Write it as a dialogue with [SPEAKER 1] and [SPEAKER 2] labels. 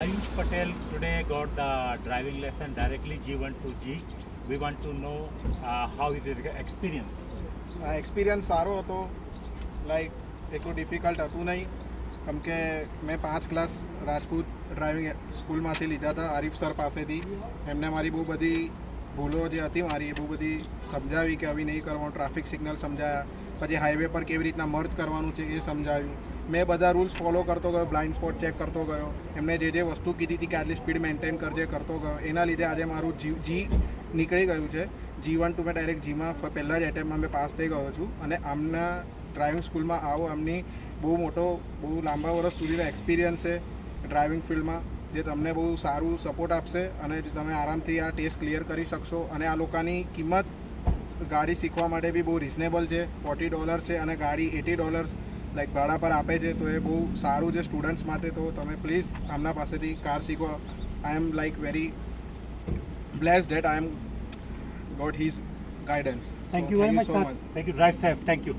[SPEAKER 1] Ayush Patel today got the driving lesson directly G1 to G. We want to know how is his experience.
[SPEAKER 2] આ experience સારો હતો. Like એટલું difficult હતું નહીં, કેમ કે મેં 5 ક્લાસ રાજપૂત ડ્રાઇવિંગ સ્કૂલમાંથી લીધા હતા આરીફ સર પાસેથી. એમને મારી બહુ બધી ભૂલો જે હતી મારી એ બહુ બધી સમજાવી કે આવી નહીં કરવાનું, ટ્રાફિક સિગ્નલ સમજાયા, પછી હાઈવે પર કેવી રીતના મર્જ કરવાનું છે એ સમજાવ્યું. મેં બધા રૂલ્સ ફોલો કરતો ગયો, બ્લાઇન્ડ સ્પોટ ચેક કરતો ગયો, એમને જે વસ્તુ કીધી હતી કે આટલી સ્પીડ મેન્ટેન કરજે કરતો ગયો. એના લીધે આજે મારું જી નીકળી ગયું છે. G1 મેં ડાયરેક્ટ જીમાં પહેલાં જ એટેમ્પમાં મેં પાસ થઈ ગયો છું. અને આમના ડ્રાઇવિંગ સ્કૂલમાં આવો, આમની બહુ લાંબા વર્ષ સુધીનો એક્સપિરિયન્સ છે ડ્રાઇવિંગ ફિલ્ડમાં, જે તમને બહુ સારું સપોર્ટ આપશે અને તમે આરામથી આ ટેસ્ટ ક્લિયર કરી શકશો. અને આ લોકોની કિંમત ગાડી શીખવા માટે બી બહુ રિઝનેબલ છે, $40 છે, અને ગાડી $80 લાઈક ભાડા પર આપે છે. તો એ બહુ સારું છે સ્ટુડન્ટ્સ માટે. તો તમે પ્લીઝ આમના પાસેથી કાર શીખો. I am like very blessed that I am got his guidance.
[SPEAKER 1] Thank
[SPEAKER 2] So,
[SPEAKER 1] you very much,
[SPEAKER 2] so
[SPEAKER 1] sir.
[SPEAKER 2] much.
[SPEAKER 1] Thank you. Drive safe. Thank you.